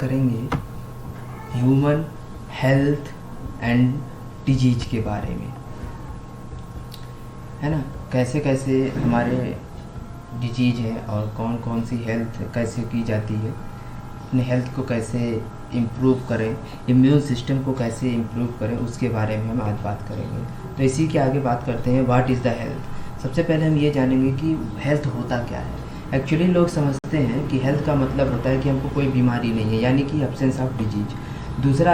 करेंगे human health and disease के बारे में, है ना। कैसे कैसे हमारे डिजीज है और कौन कौन सी हेल्थ कैसे की जाती है, अपने हेल्थ को कैसे इम्प्रूव करें, इम्यून सिस्टम को कैसे इम्प्रूव करें, उसके बारे में हम आज बात करेंगे। तो इसी के आगे बात करते हैं व्हाट इज़ द हेल्थ। सबसे पहले हम ये जानेंगे कि हेल्थ होता क्या है। एक्चुअली लोग समझते हैं कि हेल्थ का मतलब होता है कि हमको कोई बीमारी नहीं है, यानी कि एब्सेंस ऑफ डिजीज। दूसरा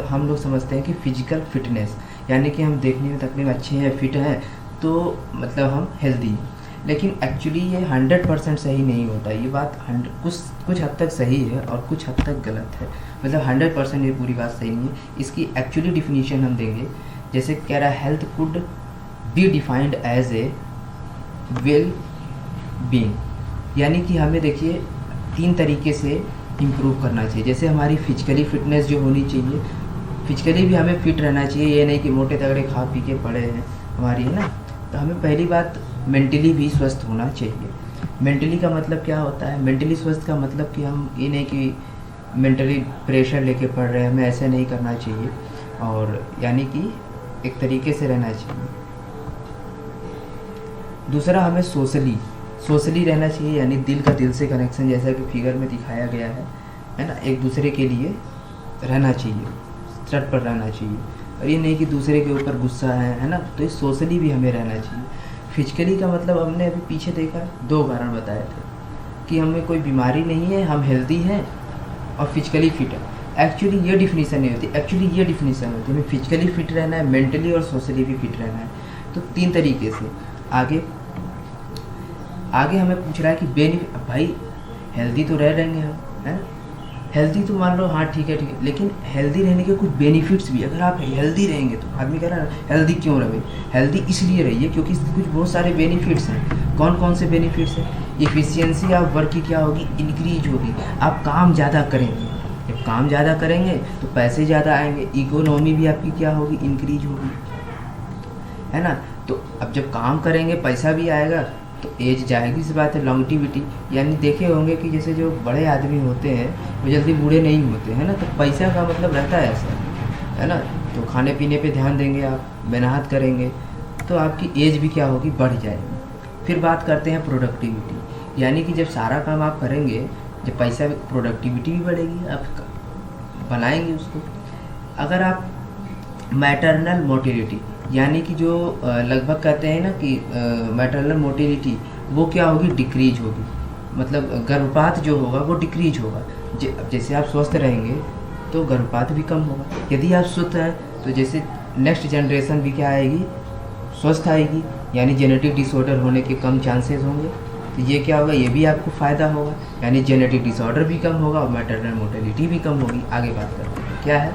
हम लोग समझते हैं कि फिजिकल फिटनेस, यानी कि हम देखने में तकरीबन अच्छे हैं, फिट हैं, तो मतलब हम हेल्दी हैं। लेकिन एक्चुअली ये 100% सही नहीं होता। ये बात कुछ हद तक सही है और कुछ हद तक गलत है। मतलब 100% ये पूरी बात सही नहीं है। इसकी एक्चुअली डिफिनीशन हम देंगे। जैसे कह रहा है health could be defined as a well being, यानी कि हमें देखिए 3 तरीके से इम्प्रूव करना चाहिए। जैसे हमारी फिजिकली फिटनेस जो होनी चाहिए, फिजिकली भी हमें फिट रहना चाहिए। ये नहीं कि मोटे तगड़े खा पी के पड़े हैं हमारी, है ना। तो हमें पहली बात मेंटली भी स्वस्थ होना चाहिए। मेंटली का मतलब क्या होता है? मेंटली स्वस्थ का मतलब कि हम ये नहीं कि मेंटली प्रेशर लेके पढ़ रहे हैं, हमें ऐसे नहीं करना चाहिए। और यानी कि एक तरीके से रहना चाहिए। दूसरा, हमें सोशली रहना चाहिए, यानी दिल का दिल से कनेक्शन, जैसा कि फिगर में दिखाया गया है ना। एक दूसरे के लिए रहना चाहिए, तट पर रहना चाहिए। और ये नहीं कि दूसरे के ऊपर गुस्सा है ना। तो इस सोशली भी हमें रहना चाहिए। फिजिकली का मतलब हमने अभी पीछे देखा, 2 कारण बताए थे कि हमें कोई बीमारी नहीं है, हम हेल्दी हैं और फिजिकली फिट है। एक्चुअली ये डिफिनीसन नहीं होती, एक्चुअली ये डिफिनीसन होती है हमें फिजिकली फिट रहना है, मेंटली और सोशली भी फिट रहना है। तो 3 तरीके से आगे हमें पूछ रहा है कि बेनिफिट। भाई हेल्दी तो रह रहेंगे हम, है ना। हेल्दी तो मान लो, हाँ ठीक है, लेकिन हेल्दी रहने के कुछ बेनिफिट्स भी। अगर आप हेल्दी रहेंगे तो आदमी कह रहा है हेल्दी क्यों रहे? हेल्दी इसलिए रहिए क्योंकि इसके कुछ बहुत सारे बेनिफिट्स हैं। कौन कौन से बेनिफिट्स हैं? इफ़िशियंसी ऑफ वर्क की क्या होगी? इंक्रीज होगी। आप काम ज़्यादा करेंगे, जब काम ज़्यादा करेंगे तो पैसे ज़्यादा आएंगे, इकोनॉमी भी आपकी क्या होगी? इंक्रीज होगी, है ना। तो अब जब काम करेंगे पैसा भी आएगा तो एज जाएगी, इस बात है। लॉन्गटिविटी, यानी देखे होंगे कि जैसे जो बड़े आदमी होते हैं वो जल्दी बूढ़े नहीं होते हैं ना। तो पैसा का मतलब रहता है ऐसा, है ना। तो खाने पीने पे ध्यान देंगे आप, मेहनत करेंगे तो आपकी एज भी क्या होगी? बढ़ जाएगी। फिर बात करते हैं प्रोडक्टिविटी, यानी कि जब सारा काम आप करेंगे, जब पैसा, प्रोडक्टिविटी भी बढ़ेगी, आप बनाएंगे उसको। अगर आप मैटरनल मोटिलिटी, यानी कि जो लगभग कहते हैं ना कि मैटरनल मोटिलिटी, वो क्या होगी? डिक्रीज होगी। मतलब गर्भपात जो होगा वो डिक्रीज होगा। जैसे आप स्वस्थ रहेंगे तो गर्भपात भी कम होगा। यदि आप स्वस्थ हैं तो जैसे नेक्स्ट जनरेशन भी क्या आएगी? स्वस्थ आएगी, यानी जेनेटिक डिसऑर्डर होने के कम चांसेस होंगे। तो ये क्या होगा? ये भी आपको फ़ायदा होगा, यानी जेनेटिक डिसऑर्डर भी कम होगा और मैटरनल मोटिलिटी भी कम होगी। आगे बात करते हैं क्या है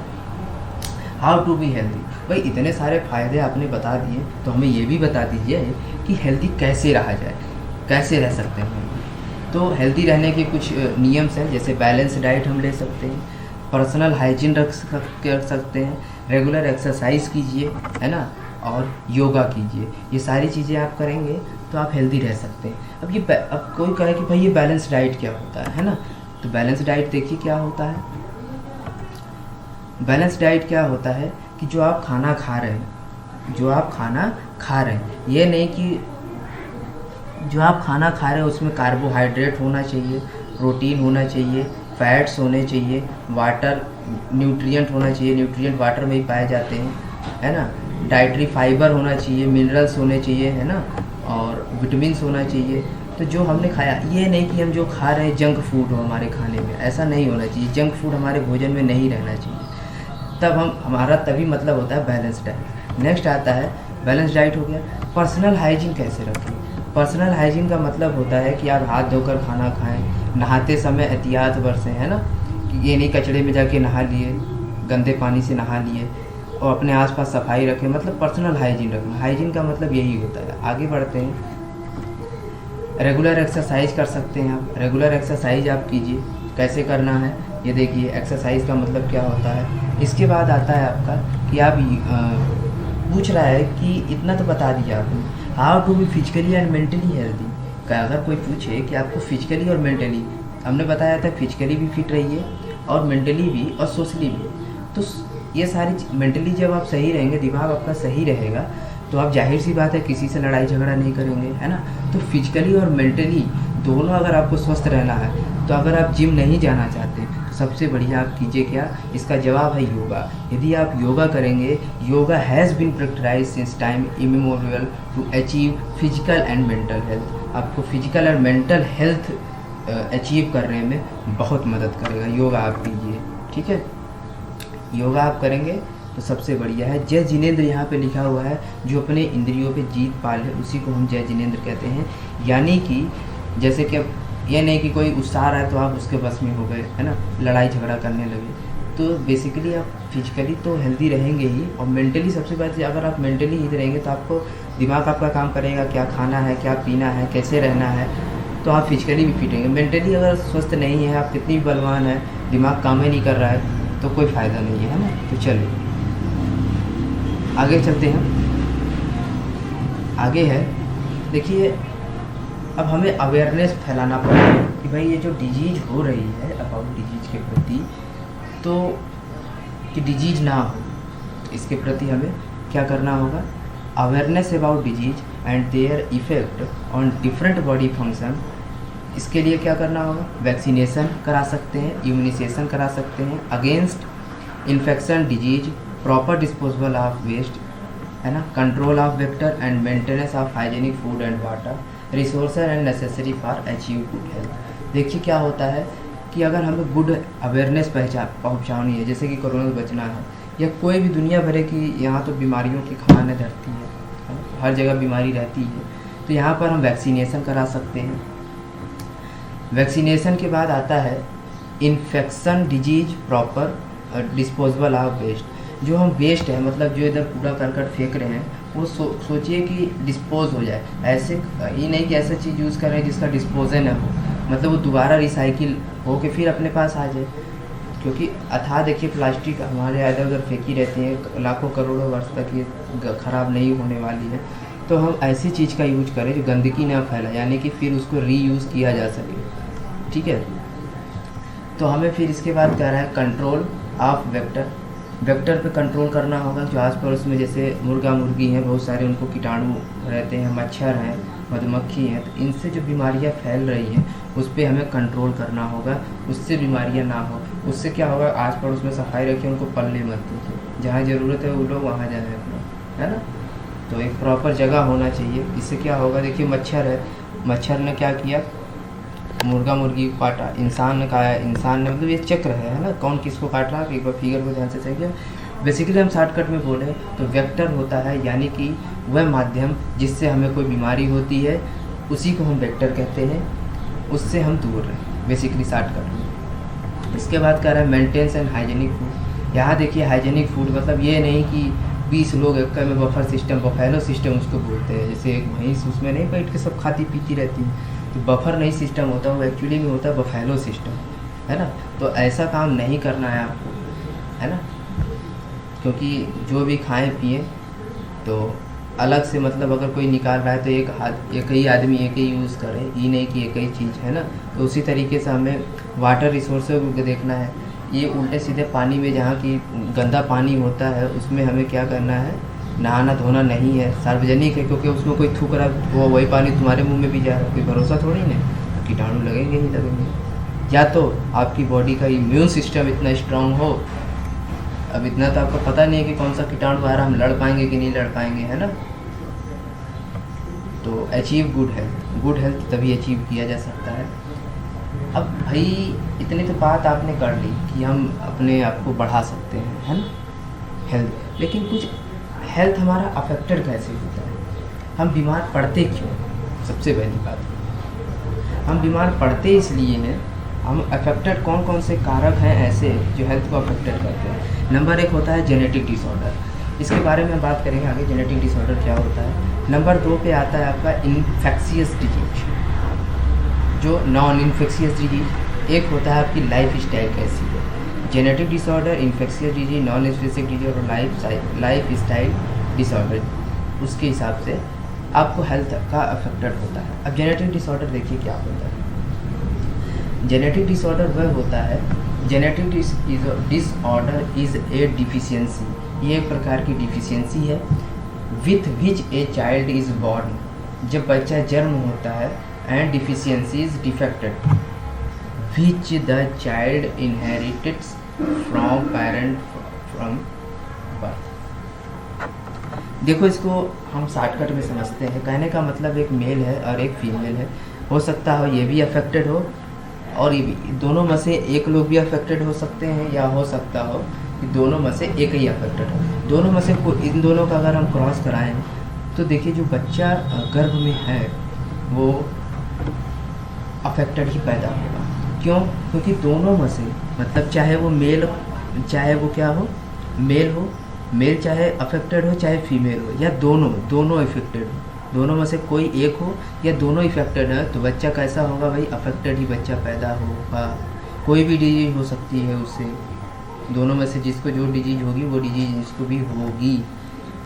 हाउ टू बी हेल्दी। भाई इतने सारे फ़ायदे आपने बता दिए, तो हमें ये भी बता दीजिए कि हेल्दी कैसे रहा जाए, कैसे रह सकते हैं। तो हेल्दी रहने के कुछ नियम्स हैं। जैसे बैलेंस डाइट हम ले सकते हैं, पर्सनल हाइजीन कर सकते हैं, रेगुलर एक्सरसाइज कीजिए, है ना, और योगा कीजिए। ये सारी चीज़ें आप करेंगे तो आप हेल्दी रह सकते हैं। अब कोई कहे कि भाई ये बैलेंस डाइट क्या होता है ना। तो बैलेंस डाइट देखिए क्या होता है। बैलेंस डाइट क्या होता है कि जो आप खाना खा रहे हैं, ये नहीं कि जो आप खाना खा रहे हैं उसमें कार्बोहाइड्रेट होना चाहिए, प्रोटीन होना चाहिए, फैट्स होने चाहिए, वाटर न्यूट्रिएंट होना चाहिए, न्यूट्रिएंट वाटर में ही पाए जाते हैं, है ना। डाइटरी फाइबर होना चाहिए, मिनरल्स होने चाहिए, है ना, और विटामिन्स होना चाहिए। तो जो हमने खाया, ये नहीं कि हम जो खा रहे हैं जंक फूड हो हमारे खाने में, ऐसा नहीं होना चाहिए। जंक फूड हमारे भोजन में नहीं रहना चाहिए। तब हमारा तभी मतलब होता है बैलेंस डाइट। नेक्स्ट आता है, बैलेंस डाइट हो गया। पर्सनल हाइजीन कैसे रखें? पर्सनल हाइजीन का मतलब होता है कि आप हाथ धोकर खाना खाएं, नहाते समय एहतियात बरसें, है ना, कि ये नहीं कचड़े में जाके नहा लिए, गंदे पानी से नहा लिए, और अपने आसपास सफाई रखें। मतलब पर्सनल हाइजीन रखना। हाइजीन का मतलब यही होता है। आगे बढ़ते हैं। रेगुलर एक्सरसाइज कर सकते हैं आप। रेगुलर एक्सरसाइज आप कीजिए। कैसे करना है ये देखिए। एक्सरसाइज का मतलब क्या होता है। इसके बाद आता है आपका कि आप पूछ रहा है कि इतना तो बता दिया आपने, how to be physically and mentally healthy. अगर कोई पूछे कि आपको फिजिकली और मेंटली, हमने बताया था फिजिकली भी फिट रहिए और मेंटली भी और सोशली भी। तो ये सारी मेंटली जब आप सही रहेंगे, दिमाग आपका सही रहेगा, तो आप जाहिर सी बात है किसी से लड़ाई झगड़ा नहीं करेंगे, है ना। तो फिजिकली और मेंटली दोनों अगर आपको स्वस्थ रहना है, तो अगर आप जिम नहीं जाना चाहते तो सबसे बढ़िया आप कीजिए क्या, इसका जवाब है योगा। यदि आप योगा करेंगे, yoga has been practised since time immemorial to achieve physical and mental health. आपको फिजिकल और मेंटल हेल्थ अचीव करने में बहुत मदद करेगा। योगा आप कीजिए, ठीक है। योगा आप करेंगे तो सबसे बढ़िया है। जय जिनेंद्र यहाँ पे लिखा हुआ है, जो अपने इंद्रियों पे जीत पा ले उसी को हम जय जिनेंद्र कहते हैं। यानी कि जैसे कि अब ये नहीं कि कोई उत्साह रहा है तो आप उसके बस में हो गए, है ना, लड़ाई झगड़ा करने लगे। तो बेसिकली आप फिजिकली तो हेल्दी रहेंगे ही, और मेंटली सबसे पहले अगर आप मेंटली ही रहेंगे तो आपको दिमाग आपका काम करेगा, क्या खाना है, क्या पीना है, कैसे रहना है, तो आप फिजिकली भी फिट रहेंगे। मेंटली अगर स्वस्थ नहीं है, आप कितनी भी बलवान है, दिमाग काम ही नहीं कर रहा है, तो कोई फ़ायदा नहीं है ना। तो चलिए आगे चलते हैं। आगे है, देखिए अब हमें अवेयरनेस फैलाना पड़ेगा कि भाई ये जो डिजीज़ हो रही है अबाउट डिजीज़ के प्रति, तो कि डिजीज़ ना हो, इसके प्रति हमें क्या करना होगा, awareness about disease and their effect on different body function. इसके लिए क्या करना होगा, वैक्सीनेशन करा सकते हैं, इम्यूनाइजेशन करा सकते हैं against infection disease, proper disposal of waste, है ना, control of vector and maintenance of hygienic food and water, resource and necessary for achieve good health. देखिए क्या होता है कि अगर हमें गुड अवेयरनेस पहुँचानी है, जैसे कि कोरोना से बचना है, या कोई भी दुनिया भर की, यहाँ तो बीमारियों की खान है धरती है, हर जगह बीमारी रहती है, तो यहाँ पर हम वैक्सीनेशन करा सकते हैं। वैक्सीनेशन के बाद आता है infection disease, proper disposable of waste. जो हम वेस्ट है, मतलब जो इधर कूड़ा करकट फेंक रहे हैं, वो सोचिए कि डिस्पोज हो जाए। ऐसे ये नहीं कि ऐसा चीज़ यूज़ करें जिसका डिस्पोजन है, हो मतलब वो दोबारा रिसाइकिल हो के फिर अपने पास आ जाए। क्योंकि अथाह देखिए प्लास्टिक हमारे इधर उधर फेंकी रहती है, लाखों करोड़ों वर्ष तक ये ख़राब नहीं होने वाली है। तो हम ऐसी चीज़ का यूज करें जो गंदगी ना फैलाए, यानी कि फिर उसको रीयूज़ किया जा सके, ठीक है। तो हमें फिर इसके बाद कह रहा है कंट्रोल ऑफ वेक्टर। वेक्टर पे कंट्रोल करना होगा। जो आस पड़ोस में जैसे मुर्गा मुर्गी हैं, बहुत सारे उनको कीटाणु रहते हैं, मच्छर हैं, मधुमक्खी हैं, तो इनसे जो बीमारियां फैल रही हैं उस पर हमें कंट्रोल करना होगा, उससे बीमारियां ना हो। उससे क्या होगा, आस पड़ोस में सफाई रखिए, उनको पलने मत दीजिए, जहाँ ज़रूरत है वो लोग वहाँ जाएँ अपना, है ना। तो एक प्रॉपर जगह होना चाहिए। इससे क्या होगा, देखिए मच्छर है, मच्छर ने क्या किया, मुर्गा मुर्गी को काटा, इंसान ने खाया, इंसान ने, मतलब ये चक्र है ना, कौन किसको काट रहा है, एक बार फिगर को ध्यान से चाहिए। बेसिकली हम शॉर्टकट में बोले तो वेक्टर होता है, यानी कि वह माध्यम जिससे हमें कोई बीमारी होती है, उसी को हम वेक्टर कहते हैं, उससे हम दूर रहें, बेसिकली शॉर्टकट में। इसके बाद कह रहा है मेंटेनेंस एंड हाइजीनिक फूड। यहाँ देखिए हाइजीनिक फूड मतलब ये नहीं कि 20 लोग एक में बफर सिस्टम, बफेलो सिस्टम उसको बोलते हैं, जैसे एक भैंस उसमें नहीं बैठ के सब खाती पीती रहती है, तो बफर नहीं सिस्टम होता, वो एक्चुअली में होता है बफेलो सिस्टम, है ना। तो ऐसा काम नहीं करना है आपको, है ना, क्योंकि जो भी खाएं पिए तो अलग से, मतलब अगर कोई निकाल रहा है तो एक ही आदमी एक ही यूज़ करे, ये नहीं कि एक ही चीज़, है ना। तो उसी तरीके से हमें वाटर रिसोर्सेज को देखना है। ये उल्टे सीधे पानी में जहाँ की गंदा पानी होता है उसमें हमें क्या करना है, नहाना धोना नहीं है, सार्वजनिक है, क्योंकि उसमें कोई थूक रहा है, वो वही पानी तुम्हारे मुंह में भी जा रहा है, कोई भरोसा थोड़ी नहीं, तो कीटाणु लगेंगे ही लगेंगे। या तो आपकी बॉडी का इम्यून सिस्टम इतना स्ट्रांग हो, अब इतना तो आपको पता नहीं है कि कौन सा कीटाणु आ रहा, हम लड़ पाएंगे कि नहीं लड़ पाएंगे, है ना। तो अचीव गुड हेल्थ तभी अचीव किया जा सकता है। अब भाई इतनी तो बात आपने कर ली कि हम अपने आप को बढ़ा सकते हैं, है ना, हेल्थ, लेकिन कुछ हेल्थ हमारा अफेक्टेड कैसे होता है, हम बीमार पड़ते क्यों। सबसे पहली बात, हम बीमार पड़ते इसलिए हैं, हम अफेक्टेड कौन कौन से कारक हैं ऐसे जो हेल्थ को अफेक्टेड करते हैं। नंबर 1 होता है जेनेटिक डिसऑर्डर, इसके बारे में बात करेंगे आगे, जेनेटिक डिसऑर्डर क्या होता है। नंबर 2 पे आता है आपका इन्फेक्शियस डिजीज, जो नॉन इन्फेक्शियस डिजीज। एक होता है आपकी लाइफ स्टाइल कैसी है, genetic disorder, infectious disease, non infectious disease और लाइफ स्टाइल डिसऑर्डर, उसके हिसाब से आपको हेल्थ का अफेक्टेड होता है। अब जेनेटिक डिसऑर्डर देखिए क्या होता है। जेनेटिक डिसऑर्डर वह होता है genetic disorder is a deficiency, ये एक प्रकार की डिफिशियंसी है। With which a child is born, जब बच्चा जन्म होता है, and deficiency is defected which the child inherits from parent from birth. देखो इसको हम शॉर्टकट में समझते हैं। कहने का मतलब एक मेल है और एक फीमेल है, हो सकता हो ये भी अफेक्टेड हो और ये भी, दोनों में से एक लोग भी अफेक्टेड हो सकते हैं, या हो सकता हो कि दोनों में से एक ही अफेक्टेड हो। दोनों में से इन दोनों का अगर हम क्रॉस कराएं तो देखिए जो बच्चा गर्भ में है वो अफेक्टेड ही पैदा होगा। क्यों? क्योंकि दोनों में से, मतलब चाहे वो मेल, चाहे वो क्या हो, मेल हो, मेल चाहे अफेक्टेड हो चाहे फीमेल हो, या दोनों इफेक्टेड हो, दोनों में से कोई एक हो या दोनों इफेक्टेड है, तो बच्चा कैसा होगा भाई? अफेक्टेड ही बच्चा पैदा होगा। कोई भी डिजीज हो सकती है उससे, दोनों में से जिसको जो डिजीज होगी वो डिजीज इसको भी होगी।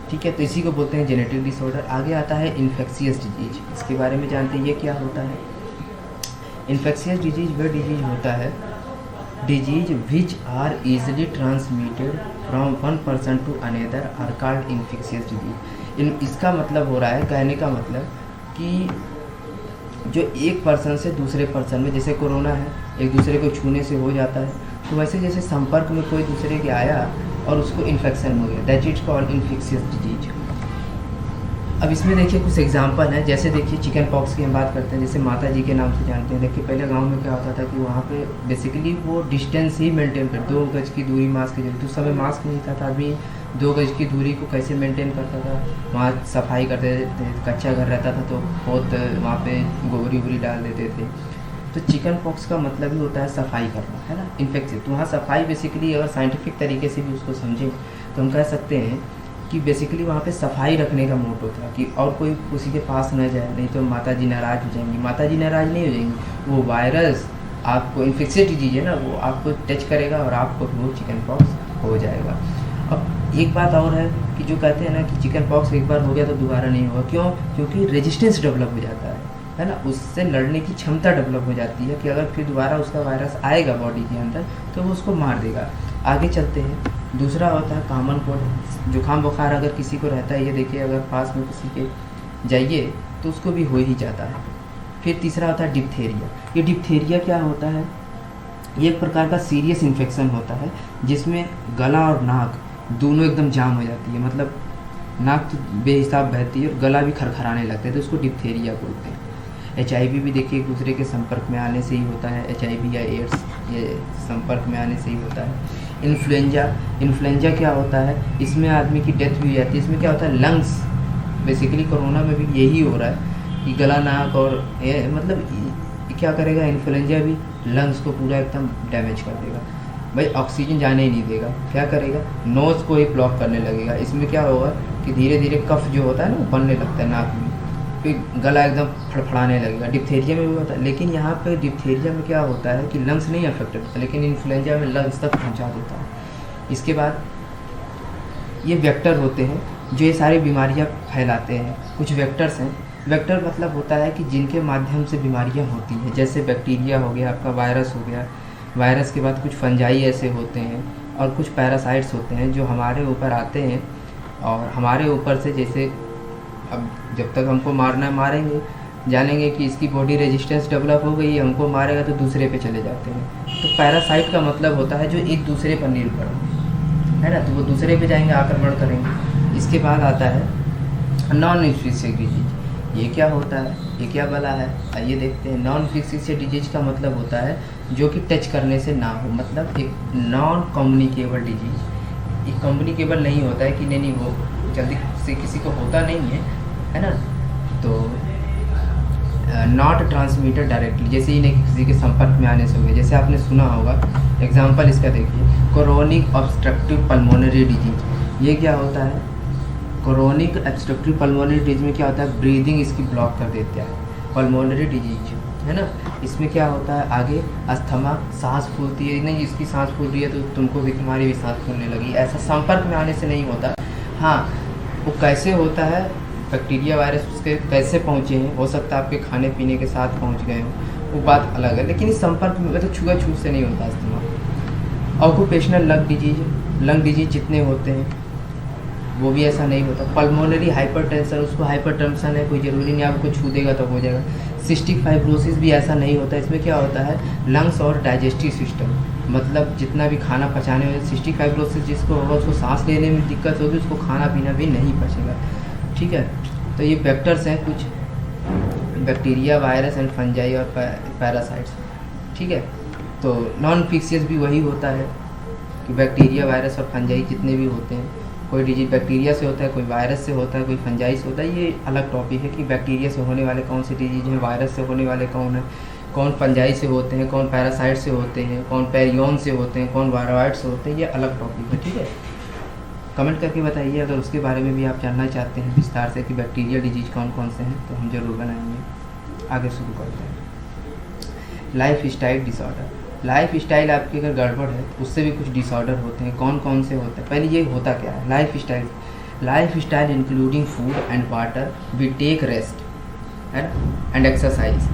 ठीक है, तो इसी को बोलते हैं जेनेटिक डिसऑर्डर। आगे आता है इन्फेक्शियस डिजीज, इसके बारे में जानते हैं ये क्या होता है। इन्फेक्शियस डिजीज वह डिजीज होता है, disease which are easily transmitted from one person to another are called infectious disease. इसका मतलब हो रहा है, कहने का मतलब कि जो एक पर्सन से दूसरे पर्सन में, जैसे कोरोना है, एक दूसरे को छूने से हो जाता है, तो वैसे जैसे संपर्क में कोई दूसरे के आया और उसको इन्फेक्शन हो गया, that is called infectious disease. अब इसमें देखिए कुछ एग्जांपल हैं, जैसे देखिए चिकन पॉक्स की हम बात करते हैं, जैसे माता जी के नाम से जानते हैं। देखिए पहले गांव में क्या होता था कि वहाँ पे बेसिकली वो डिस्टेंस ही मेंटेन कर, 2 गज की दूरी मास्क की जरूरत, उस समय मास्क नहीं था, आदमी 2 गज की दूरी को कैसे मेंटेन करता था, वहाँ सफाई करते थे, कच्चा घर रहता था तो बहुत वहाँ पे गोबरी वोबरी डाल देते थे। तो चिकन पॉक्स का मतलब ही होता है सफाई करना, है ना, इन्फेक्शन। तो वहाँ सफाई बेसिकली अगर साइंटिफिक तरीके से भी उसको समझें तो हम कह सकते हैं कि बेसिकली वहाँ पे सफाई रखने का मोटो था कि और कोई किसी के पास न जाए, नहीं तो माता जी नाराज़ हो जाएंगी। माता जी नाराज़ नहीं हो जाएंगी, वो वायरस आपको, इन्फेक्शियस डिजीज है ना, वो आपको टच करेगा और आपको वो चिकन पॉक्स हो जाएगा। अब एक बात और है कि जो कहते हैं ना कि चिकन पॉक्स एक बार हो गया तो दोबारा नहीं होगा। क्यों? क्योंकि रेजिस्टेंस डेवलप हो जाता है ना, उससे लड़ने की क्षमता डेवलप हो जाती है कि अगर फिर दोबारा उसका वायरस आएगा बॉडी के अंदर तो वो उसको मार देगा। आगे चलते हैं। दूसरा होता है कॉमन कोल्ड, जुकाम बुखार अगर किसी को रहता है, ये देखिए अगर पास में किसी के जाइए तो उसको भी हो ही जाता है। फिर तीसरा होता है डिप्थेरिया। ये डिप्थेरिया क्या होता है? ये एक प्रकार का सीरियस इन्फेक्शन होता है जिसमें गला और नाक दोनों एकदम जाम हो जाती है, मतलब नाक तो बेहिसाब बहती है और गला भी खरखराने लगता है, तो उसको डिप्थेरिया बोलते हैं। HIV भी देखिए एक दूसरे के संपर्क में आने से ही होता है, HIV या एड्स ये संपर्क में आने से ही होता है। इन्फ्लुएंजा क्या होता है? इसमें आदमी की डेथ भी हो जाती है। इसमें क्या होता है? लंग्स, बेसिकली कोरोना में भी यही हो रहा है कि गला नाक और मतलब क्या करेगा इन्फ्लुएंजा भी, लंग्स को पूरा एकदम डैमेज कर देगा भाई, ऑक्सीजन जाने ही नहीं देगा। क्या करेगा? नोज़ को ही ब्लॉक करने लगेगा। इसमें क्या होगा कि धीरे धीरे कफ जो होता है ना वो बनने लगता है नाक में, फिर गला एकदम फड़फड़ाने लगेगा। डिप्थेरिया में भी होता है, लेकिन यहाँ पे डिप्थेरिया में क्या होता है कि लंग्स नहीं अफेक्टेड होता, लेकिन इन्फ्लुएंजा में लंग्स तक पहुँचा देता है। इसके बाद ये वेक्टर होते हैं जो ये सारी बीमारियाँ फैलाते हैं। कुछ वेक्टर्स हैं। वेक्टर मतलब होता है कि जिनके माध्यम से बीमारियाँ होती हैं, जैसे बैक्टीरिया हो गया, आपका वायरस हो गया। वायरस के बाद कुछ फंजाई ऐसे होते हैं और कुछ पैरासाइट्स होते हैं जो हमारे ऊपर आते हैं और हमारे ऊपर से, जैसे अब जब तक हमको मारना है मारेंगे, जानेंगे कि इसकी बॉडी रेजिस्टेंस डेवलप हो गई है, हमको मारेगा तो दूसरे पे चले जाते हैं। तो पैरासाइट का मतलब होता है जो एक दूसरे पर निर्भर है ना, तो वो दूसरे पे जाएंगे, आक्रमण करेंगे। इसके बाद आता है नॉन इन्फेक्शियस डिजीज। ये क्या होता है? ये क्या बला है? आइए देखते हैं। नॉन इन्फेक्शियस डिजीज का मतलब होता है जो कि टच करने से ना हो, मतलब एक नॉन कम्युनिकेबल डिजीज। ये कम्युनिकेबल नहीं होता है कि नहीं वो जल्दी से किसी को होता नहीं है ना, तो नॉट ट्रांसमिटेड डायरेक्टली, जैसे ही नहीं किसी के संपर्क में आने से हो गया। जैसे आपने सुना होगा, एग्जांपल इसका देखिए, क्रोनिक ऑब्स्ट्रक्टिव पल्मोनरी डिजीज। ये क्या होता है? क्रोनिक ऑब्स्ट्रक्टिव पल्मोनरी डिजीज में क्या होता है? ब्रीदिंग इसकी ब्लॉक कर देता है, पल्मोनरी डिजीज है ना। इसमें क्या होता है? आगे अस्थमा, सांस फूलती है, नहीं इसकी सांस फूल रही है तो तुमको भी, तुम्हारी भी सांस फूलने लगी। ऐसा संपर्क में आने से नहीं होता। हाँ, वो कैसे होता है? बैक्टीरिया वायरस उसके कैसे पहुँचे हैं, हो सकता है आपके खाने पीने के साथ पहुँच गए हो, वो बात अलग है, लेकिन इस संपर्क में मतलब छुआछूत से नहीं होता अस्थमा। ऑक्यूपेशनल लंग डिजीज जितने होते हैं वो भी ऐसा नहीं होता। पल्मोनरी हाइपरटेंशन, उसको हाइपरटेंशन है, कोई ज़रूरी नहीं आपको छू देगा तो हो जाएगा। सिस्टिक फाइब्रोसिस भी ऐसा नहीं होता। इसमें क्या होता है, लंग्स और डाइजेस्टिव सिस्टम, मतलब जितना भी खाना पचाने में, सिस्टिक फाइब्रोसिस जिसको होगा उसको सांस लेने में दिक्कत होगी, उसको खाना पीना भी नहीं पचेगा। ठीक है, तो ये वेक्टर्स हैं कुछ, बैक्टीरिया, वायरस एंड फंजाई और पैरासाइट्स। ठीक है, तो नॉन इन्फेक्शियस भी वही होता है कि बैक्टीरिया, वायरस और फंजाई जितने भी होते हैं, कोई डिजीज बैक्टीरिया से होता है, कोई वायरस से होता है, कोई फंजाई से होता है। ये अलग टॉपिक है कि बैक्टीरिया से होने वाले कौन से डिजीज हैं, वायरस से होने वाले कौन है, कौन फंजाई से होते हैं, कौन पैरासाइट से होते हैं, कौन पेरियन से होते हैं, कौन वायरॉइड से होते हैं। ये अलग टॉपिक है। ठीक है, कमेंट करके बताइए अगर उसके बारे में भी आप जानना चाहते हैं विस्तार से कि बैक्टीरियल डिजीज कौन कौन से हैं, तो हम जरूर बनाएंगे। आगे शुरू करते हैं। Life style disorder. Life style आपकी अगर गड़बड़ है तो उससे भी कुछ डिसऑर्डर होते हैं। कौन कौन से होते हैं, पहले ये होता क्या है lifestyle. Lifestyle including food and water, we take rest and exercise,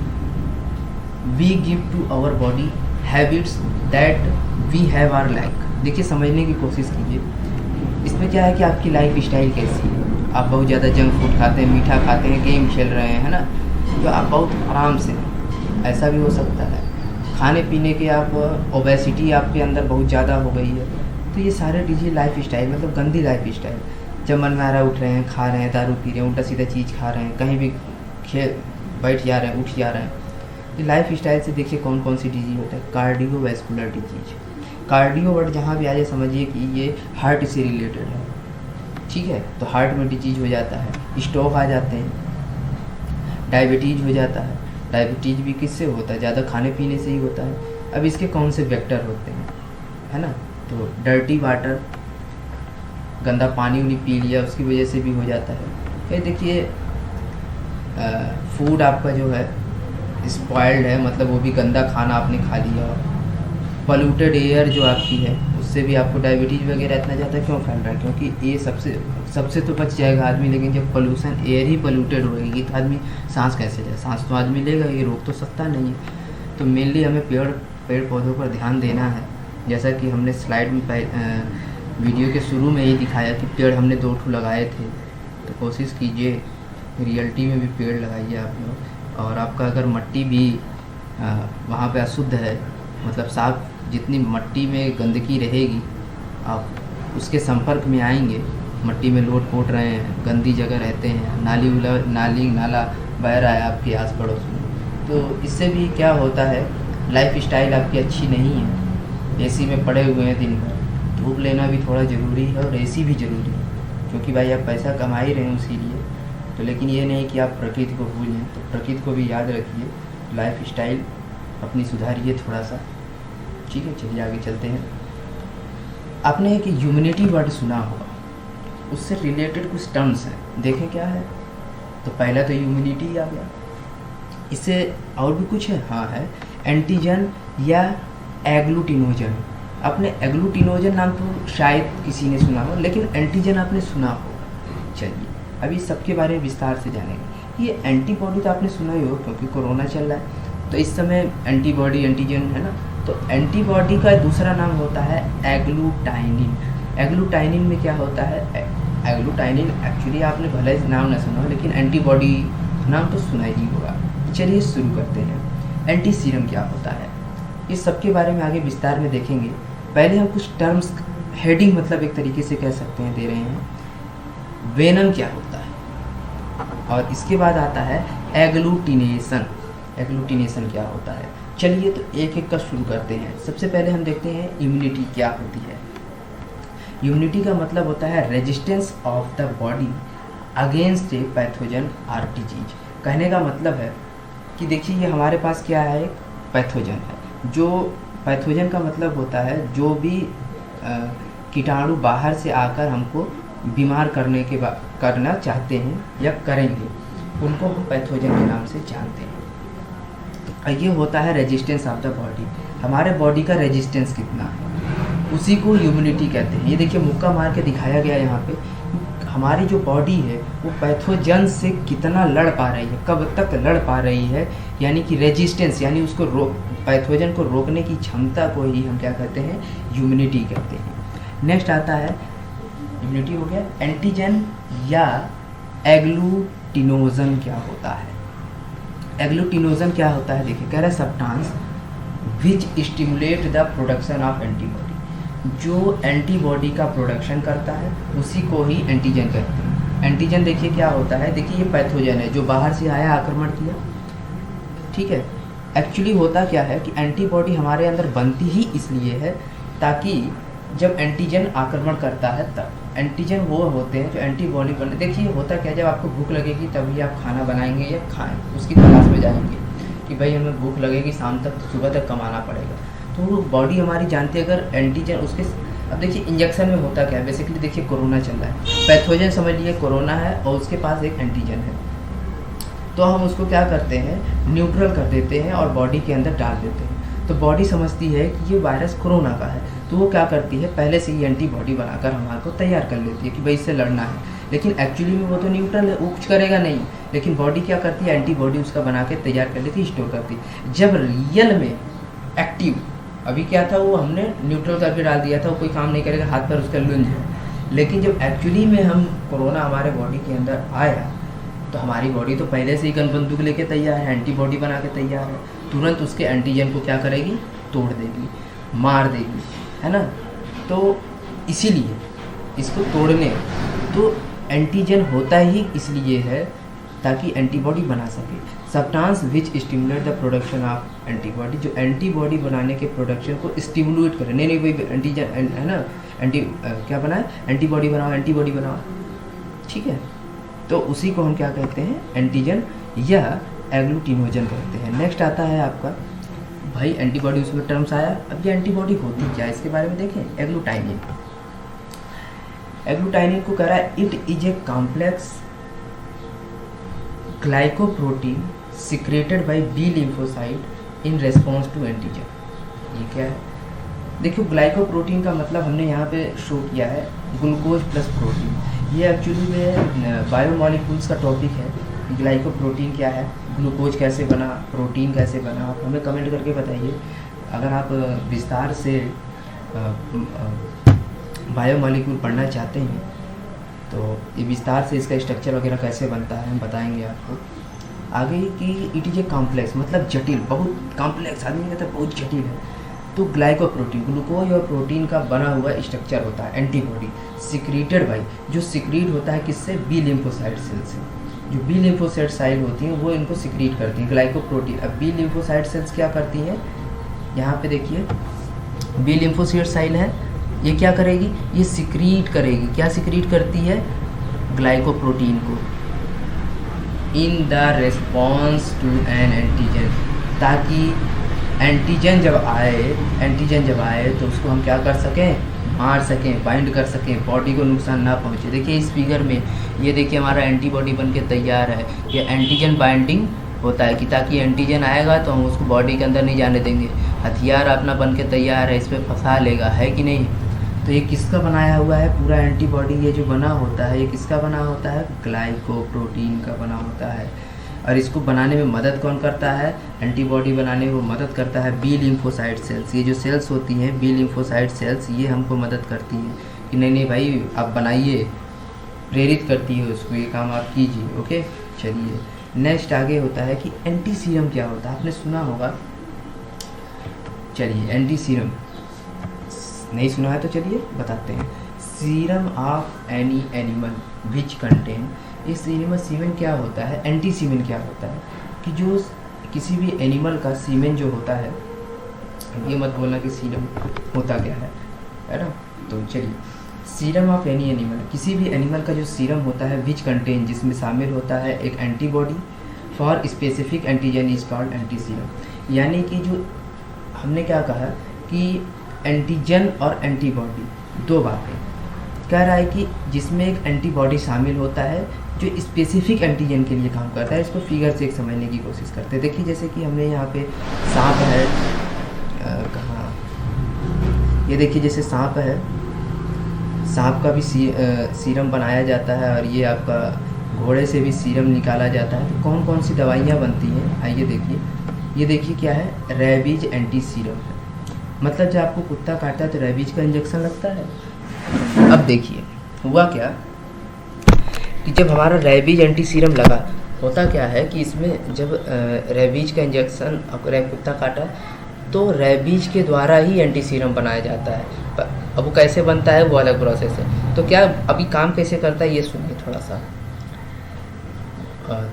we give to our body habits that we have our like. देखिए, समझने की कोशिश कीजिए। इसमें क्या है कि आपकी लाइफ स्टाइल कैसी है। आप बहुत ज़्यादा जंक फूड खाते हैं, मीठा खाते हैं, गेम खेल रहे हैं, है ना, तो आप बहुत आराम से, ऐसा भी हो सकता है। खाने पीने के आप ओबेसिटी आपके अंदर बहुत ज़्यादा हो गई है, तो ये सारे डिजीज लाइफ स्टाइल, मतलब गंदी लाइफ स्टाइल। जब मन में आ रहा है उठ रहे हैं, खा रहे हैं, दारू पी रहे हैं, उल्टा सीधा चीज़ खा रहे हैं, कहीं भी बैठ जा रहे हैं, उठ जा रहे हैं। ये लाइफ स्टाइल से देखिए कौन कौन सी डिजीज होता है। कार्डियोवैस्कुलर डिजीज, कार्डियो वर्ड जहाँ भी आ जाए समझिए कि ये हार्ट से रिलेटेड है। ठीक है, तो हार्ट में डिजीज हो जाता है, स्ट्रोक आ जाते हैं, डायबिटीज़ हो जाता है। डायबिटीज़ भी किससे होता है, ज़्यादा खाने पीने से ही होता है। अब इसके कौन से वेक्टर होते हैं, है ना, तो डर्टी वाटर, गंदा पानी उनी पी लिया उसकी वजह से भी हो जाता है। फिर देखिए फूड आपका जो है स्पॉइल्ड है, मतलब वो भी गंदा खाना आपने खा लिया। पॉल्यूटेड एयर जो आपकी है उससे भी आपको डायबिटीज़ वगैरह इतना ज़्यादा क्यों फैल रहा है, क्योंकि ये सबसे तो बच जाएगा आदमी, लेकिन जब पोल्यूशन एयर ही पोल्यूटेड होएगी तो आदमी सांस कैसे जाए, सांस तो आदमी लेगा, ये रोक तो सकता नहीं है। तो मेनली हमें पेड़ पौधों पर ध्यान देना है। जैसा कि हमने स्लाइड में वीडियो के शुरू में ही दिखाया कि पेड़ हमने 2 ठो लगाए थे, तो कोशिश कीजिए रियलिटी में भी पेड़ लगाइए आप लोग। और आपका अगर मट्टी भी वहाँ पे अशुद्ध है, मतलब साफ, जितनी मट्टी में गंदगी रहेगी आप उसके संपर्क में आएंगे, मट्टी में लोट पोट रहे हैं, गंदी जगह रहते हैं, नाला बह रहा है आपके आस पड़ोस में, तो इससे भी क्या होता है, लाइफ स्टाइल आपकी अच्छी नहीं है। एसी में पड़े हुए हैं दिन भर, धूप लेना भी थोड़ा ज़रूरी है और एसी भी ज़रूरी है, क्योंकि भाई आप पैसा कमा ही रहे हैं उसी लिए। तो लेकिन ये नहीं कि आप प्रकृति को भूल जाएं, तो प्रकृति को भी याद रखिए, लाइफ स्टाइल अपनी सुधारिए थोड़ा सा। ठीक है, चलिए आगे चलते हैं। आपने एक ह्यूमैनिटी वर्ड सुना होगा, उससे रिलेटेड कुछ टर्म्स हैं, देखें क्या है। तो पहला तो ह्यूमैनिटी आ गया, इससे और भी कुछ है, हाँ है, एंटीजन या एग्लूटिनोजन। आपने एग्लूटिनोजन नाम तो शायद किसी ने सुना हो, लेकिन एंटीजन आपने सुना हो। चलिए अभी सबके बारे में विस्तार से जानेंगे। ये एंटीबॉडी तो आपने सुना ही हो, क्योंकि कोरोना चल रहा है तो इस समय एंटीबॉडी, एंटीजन है ना। तो एंटीबॉडी का दूसरा नाम होता है एग्लूटाइनिन। एग्लूटाइनिन में क्या होता है, एग्लूटाइनिन एक्चुअली आपने भले नाम न सुना हो, लेकिन एंटीबॉडी नाम तो सुना ही होगा। चलिए शुरू करते हैं। एंटी सीरम क्या होता है, इस सब के बारे में आगे विस्तार में देखेंगे। पहले हम कुछ टर्म्स, हेडिंग मतलब एक तरीके से कह सकते हैं दे रहे हैं। वेनम क्या होता है, और इसके बाद आता है एग्लूटिनेशन। एग्लूटिनेशन क्या होता है, चलिए तो एक एक का शुरू करते हैं। सबसे पहले हम देखते हैं इम्यूनिटी क्या होती है। इम्यूनिटी का मतलब होता है resistance of the body against a pathogen or disease. कहने का मतलब है कि देखिए ये हमारे पास क्या है, एक पैथोजन है। जो पैथोजन का मतलब होता है जो भी कीटाणु बाहर से आकर हमको बीमार करना चाहते हैं या करेंगे, उनको हम पैथोजन के नाम से जानते हैं। तो ये होता है रेजिस्टेंस ऑफ द बॉडी, हमारे बॉडी का रेजिस्टेंस कितना है, उसी को इम्यूनिटी कहते हैं। ये देखिए मुक्का मार के दिखाया गया यहाँ पे, हमारी जो बॉडी है वो पैथोजन से कितना लड़ पा रही है, कब तक लड़ पा रही है, यानी कि रेजिस्टेंस, यानी उसको पैथोजन को रोकने की क्षमता को ही हम क्या कहते हैं, इम्यूनिटी कहते हैं। नेक्स्ट आता है, इम्यूनिटी हो गया। एंटीजन या एग्लूटिनोजन क्या होता है? एग्लूटिनोजन क्या होता है, देखिए कह रहा है substance which stimulate the production of antibody, जो एंटीबॉडी का प्रोडक्शन करता है उसी को ही एंटीजन कहते हैं। एंटीजन देखिए क्या होता है, देखिए ये पैथोजन है जो बाहर से आया, आक्रमण किया, ठीक है। एक्चुअली होता क्या है कि एंटीबॉडी हमारे अंदर बनती ही इसलिए है ताकि जब एंटीजन आक्रमण करता है तब। एंटीजन वो होते हैं जो एंटीबॉडी बने, देखिए होता क्या, जब आपको भूख लगेगी तभी आप खाना बनाएंगे या खाएं, उसकी तलाश में जाएंगे कि भाई हमें भूख लगेगी शाम तक, तो सुबह तक कमाना पड़ेगा। तो बॉडी हमारी जानती है अगर एंटीजन उसके, अब देखिए इंजेक्शन में होता क्या है, बेसिकली देखिए कोरोना चल रहा है, पैथोजन समझ लीजिए कोरोना है और उसके पास एक एंटीजन है, तो हम उसको क्या करते हैं, न्यूट्रल कर देते हैं और बॉडी के अंदर डाल देते हैं। तो बॉडी समझती है कि ये वायरस कोरोना का है, तो वो क्या करती है, पहले से ही एंटीबॉडी बनाकर हमारे को तैयार कर लेती है कि भाई इससे लड़ना है। लेकिन एक्चुअली में वो तो न्यूट्रल है, वो कुछ करेगा नहीं, लेकिन बॉडी क्या करती है, एंटीबॉडी उसका बना के तैयार कर लेती है, स्टोर करती है। जब रियल में एक्टिव, अभी क्या था, वो हमने न्यूट्रल करके डाल दिया था, वो कोई काम नहीं करेगा, हाथ पर उसका लुंज है। लेकिन जब एक्चुअली में हम कोरोना हमारे बॉडी के अंदर आया तो हमारी बॉडी तो पहले से ही गन बंदूक लेके तैयार है, एंटीबॉडी बना के तैयार है, तुरंत उसके एंटीजन को क्या करेगी, तोड़ देगी, मार देगी, है ना। तो इसीलिए इसको तोड़ने, तो एंटीजन होता ही इसलिए है ताकि एंटीबॉडी बना सके। Substance which stimulate the production of antibody, जो एंटीबॉडी बनाने के प्रोडक्शन को स्टिमुलेट करे, नहीं वही एंटीजन है ना, क्या बनाए, एंटीबॉडी बनाओ, एंटीबॉडी बनाओ, ठीक है। तो उसी को हम क्या कहते हैं, एंटीजन या एग्लूटिनोजन कहते हैं। नेक्स्ट आता है आपका, भाई एंटीबॉडी उसमें टर्म्स आया, अब ये एंटीबॉडी होती क्या है इसके बारे में देखें। एग्लूटाइनिन, एग्लूटाइनिन को कह रहा है it is a complex glycoprotein secreted by B lymphocyte in response to antigen. ये क्या है, देखियो ग्लाइकोप्रोटीन का मतलब हमने यहाँ पे शो किया है ग्लूकोज प्लस प्रोटीन। ये एक्चुअली में बायोमॉलिक्यूल्स का टॉपिक है। ग्लाइकोप्रोटीन क्या है, ग्लूकोज कैसे बना, प्रोटीन कैसे बना, आप हमें कमेंट करके बताइए। अगर आप विस्तार से बायोमॉलिक्यूल पढ़ना चाहते हैं तो ये विस्तार से इसका स्ट्रक्चर वगैरह कैसे बनता है हम बताएंगे आपको आगे। कि इट इज ए कॉम्प्लेक्स मतलब जटिल, बहुत कॉम्प्लेक्स, आदमी कहता है बहुत जटिल है। तो ग्लाइकोप्रोटीन ग्लूकोज और प्रोटीन का बना हुआ स्ट्रक्चर होता है एंटीबॉडी, सिक्रीटेड बाई, जो सिक्रीट होता है किससे, बी लिम्फोसाइट सेल से। जो बी लिम्फोसाइट सेल होती हैं वो इनको सिक्रीट करती हैं ग्लाइकोप्रोटीन। अब बी लिम्फोसाइट सेल्स क्या करती हैं, यहाँ पे देखिए बी लिम्फोसाइट सेल है, ये क्या करेगी, ये सिक्रीट करेगी, क्या सिक्रीट करती है, ग्लाइकोप्रोटीन को in the response to an antigen, ताकि एंटीजन जब आए तो उसको हम क्या कर सकें, मार सकें, बाइंड कर सकें, बॉडी को नुकसान ना पहुंचे। देखिए इस फिगर में ये देखिए हमारा एंटीबॉडी बन के तैयार है, ये एंटीजन बाइंडिंग होता है कि ताकि एंटीजन आएगा तो हम उसको बॉडी के अंदर नहीं जाने देंगे। हथियार अपना बन के तैयार है, इस पर फंसा लेगा, है कि नहीं। तो ये किसका बनाया हुआ है पूरा एंटीबॉडी, ये जो बना होता है ये किसका बना होता है, ग्लाइकोप्रोटीन का बना होता है। और इसको बनाने में मदद कौन करता है, एंटीबॉडी बनाने में मदद करता है बी लिम्फोसाइट सेल्स। ये जो सेल्स होती हैं बी लिम्फोसाइट सेल्स, ये हमको मदद करती हैं कि नहीं भाई आप बनाइए, प्रेरित करती है उसको, ये काम आप कीजिए। ओके चलिए नेक्स्ट आगे होता है कि एंटी सीरम क्या होता है, आपने सुना होगा। चलिए एंटी सीरम नहीं सुना है तो चलिए बताते हैं। Serum of any animal which contain, इस सीमेन क्या होता है, एंटी सीमेन क्या होता है कि जो किसी भी एनिमल का सीमेन जो होता है, ये मत बोलना कि सीरम होता क्या है ना। तो चलिए सीरम ऑफ एनी एनिमल, किसी भी एनिमल का जो सीरम होता है विच कंटेन, जिसमें शामिल होता है एक antibody for specific antigen is called anti serum. यानी कि जो हमने क्या कहा कि एंटीजन और एंटीबॉडी दो बातें कह रहा है कि जिसमें एक एंटीबॉडी शामिल होता है जो स्पेसिफिक एंटीजन के लिए काम करता है। इसको फिगर से एक समझने की कोशिश करते हैं। देखिए जैसे कि हमने यहाँ पे सांप है, कहाँ ये देखिए जैसे सांप है, सांप का भी सीरम बनाया जाता है, और ये आपका घोड़े से भी सीरम निकाला जाता है। तो कौन कौन सी दवाइयाँ बनती हैं, आइए देखिए। ये देखिए क्या है, रेबीज एंटी सीरम है। मतलब जब आपको कुत्ता काटता है तो रेबीज का इंजेक्शन लगता है। अब देखिए हुआ क्या कि जब हमारा रेबीज एंटी सीरम लगा, होता क्या है कि इसमें जब रेबीज का इंजेक्शन अगर कुत्ता काटा तो रेबीज के द्वारा ही एंटी सीरम बनाया जाता है। अब वो कैसे बनता है वो अलग प्रोसेस है। तो क्या अभी काम कैसे करता है ये सुनिए थोड़ा सा।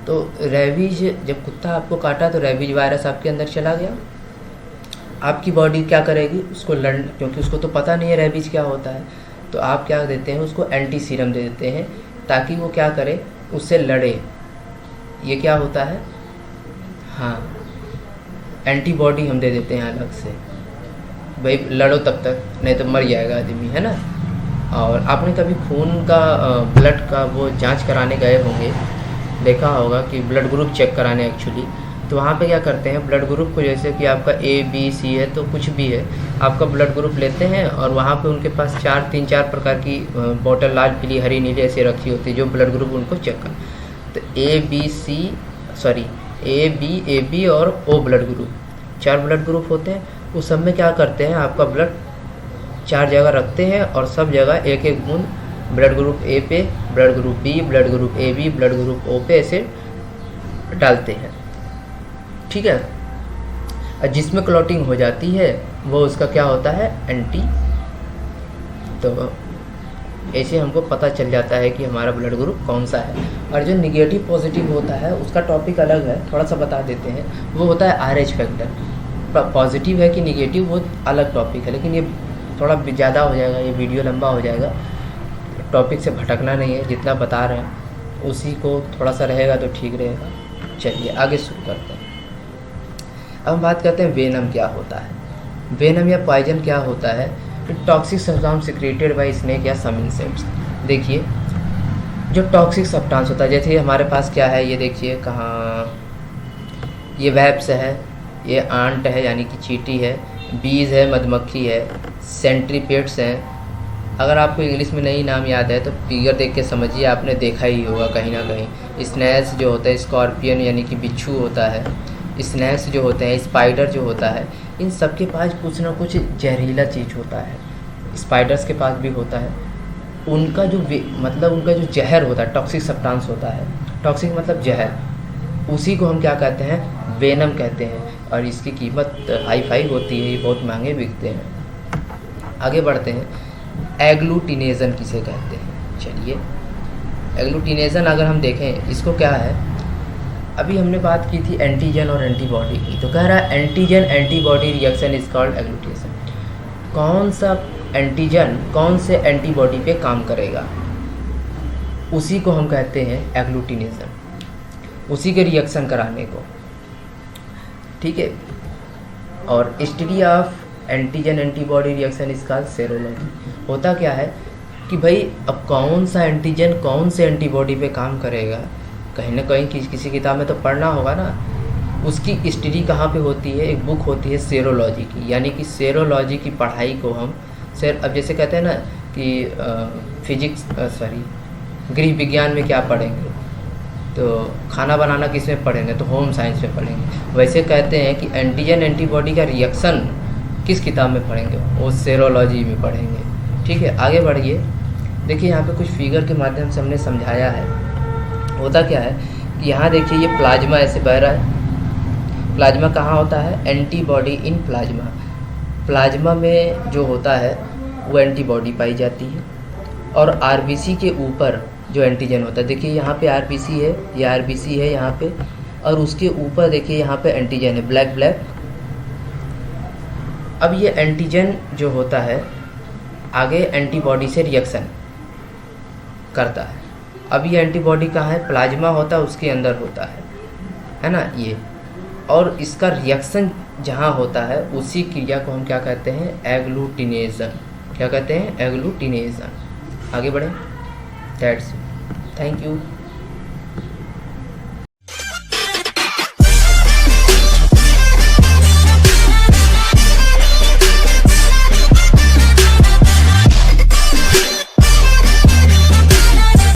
तो रेबीज जब कुत्ता आपको काटा तो रेबीज वायरस आपके अंदर चला गया। आपकी बॉडी क्या करेगी, उसको क्योंकि उसको तो पता नहीं है रेबीज क्या होता है, तो आप क्या देते हैं उसको एंटी सीरम दे देते हैं ताकि वो क्या करे, उससे लड़े। ये क्या होता है, हाँ, एंटीबॉडी हम दे देते हैं अलग से, भाई लड़ो तब तक, नहीं तो मर जाएगा आदमी, है ना। और आपने कभी खून का ब्लड का वो जांच कराने गए होंगे, देखा होगा कि ब्लड ग्रुप चेक कराने एक्चुअली, तो वहाँ पे क्या करते हैं ब्लड ग्रुप को, जैसे कि आपका ABC है तो कुछ भी है, आपका ब्लड ग्रुप लेते हैं और वहाँ पे उनके पास 3-4 प्रकार की बोतल, लाल पीली हरी नीली ऐसी रखी होती है जो ब्लड ग्रुप उनको चेक कर। तो AB और O blood group, 4 blood group होते हैं। उस सब में क्या करते हैं, आपका ब्लड 4 जगह रखते हैं और सब जगह एक एक बूंद ब्लड ग्रुप A पे, blood group B, blood group AB, blood group O पे ऐसे डालते हैं, ठीक है। और जिसमें क्लॉटिंग हो जाती है वो उसका क्या होता है, एंटी। तो ऐसे हमको पता चल जाता है कि हमारा ब्लड ग्रुप कौन सा है। और जो निगेटिव पॉजिटिव होता है उसका टॉपिक अलग है, थोड़ा सा बता देते हैं। वो होता है RH फैक्टर। पॉजिटिव है कि निगेटिव वो अलग टॉपिक है, लेकिन ये थोड़ा ज़्यादा हो जाएगा, ये वीडियो लंबा हो जाएगा। टॉपिक से भटकना नहीं है, जितना बता रहे हैं उसी को थोड़ा सा रहेगा तो ठीक रहेगा। चलिए आगे शुरू करते हैं। अब हम बात करते हैं वेनम क्या होता है। वेनम या पॉइजन क्या होता है, toxic substance secreted by snake या सम इंसेक्ट्स। देखिए जो टॉक्सिक सब्सटेंस होता है, जैसे हमारे पास क्या है, ये देखिए कहाँ, ये वेब्स है, ये आंट है यानी कि चींटी है, बीज है, मधुमक्खी है, सेंट्रीपेड्स हैं। अगर आपको इंग्लिश में नहीं नाम याद है तो फिगर देख के समझिए, आपने देखा ही होगा कहीं ना कहीं। स्नेक्स जो होता है, स्कॉर्पियन यानी कि बिच्छू होता है, स्नेक्स जो होते हैं, स्पाइडर जो होता है, इन सब के पास कुछ ना कुछ जहरीला चीज़ होता है। स्पाइडर्स के पास भी होता है। उनका जो मतलब उनका जो जहर होता है, टॉक्सिक सब्सटेंस होता है, टॉक्सिक मतलब जहर, उसी को हम क्या कहते हैं, वेनम कहते हैं। और इसकी कीमत हाई फाई होती है, ये बहुत महंगे बिकते हैं। आगे बढ़ते हैं, एग्लूटिनेशन किसे कहते हैं। चलिए एग्लूटिनेशन अगर हम देखें इसको क्या है, अभी हमने बात की थी एंटीजन और एंटीबॉडी की, तो कह रहा है antigen antibody reaction is called agglutination. कौन सा एंटीजन कौन से एंटीबॉडी पे काम करेगा, उसी को हम कहते हैं एग्लूटिनेशन, उसी के रिएक्शन कराने को, ठीक है। और study of antigen antibody reaction is called serology. होता क्या है कि भाई अब कौन सा एंटीजन कौन से एंटीबॉडी पे काम करेगा, कहीं ना कहीं किसी किताब में तो पढ़ना होगा ना। उसकी स्टडी कहाँ पे होती है, एक बुक होती है सेरोलॉजी की, यानी कि सेरोलॉजी की पढ़ाई को हम अब जैसे कहते हैं ना कि गृह विज्ञान में क्या पढ़ेंगे, तो खाना बनाना किस में पढ़ेंगे, तो होम साइंस में पढ़ेंगे। वैसे कहते हैं कि एंटीजन एंटीबॉडी का रिएक्शन किस किताब में पढ़ेंगे, वो सेरोलॉजी में पढ़ेंगे, ठीक है। आगे बढ़िए, देखिए यहाँ पे कुछ फिगर के माध्यम से हमने समझाया है। होता क्या है कि यहाँ देखिए ये प्लाज्मा ऐसे बह रहा है। प्लाज्मा कहाँ होता है, एंटीबॉडी इन प्लाज्मा। प्लाज्मा में जो होता है वो एंटीबॉडी पाई जाती है। और आरबीसी के ऊपर जो एंटीजन होता है, देखिए यहाँ पे आरबीसी है, ये आरबीसी है यहाँ पे, और उसके ऊपर देखिए यहाँ पे एंटीजन है, ब्लैक ब्लैक। अब ये एंटीजन जो होता है आगे एंटीबॉडी से रिएक्शन करता है। अब ये एंटीबॉडी कहाँ है, प्लाज्मा होता है उसके अंदर होता है ना ये। और इसका रिएक्शन जहाँ होता है उसी क्रिया को हम क्या कहते हैं, एग्लूटिनेशन। क्या कहते हैं, एग्लूटिनेशन। आगे बढ़ें, दैट्स इट, थैंक यू।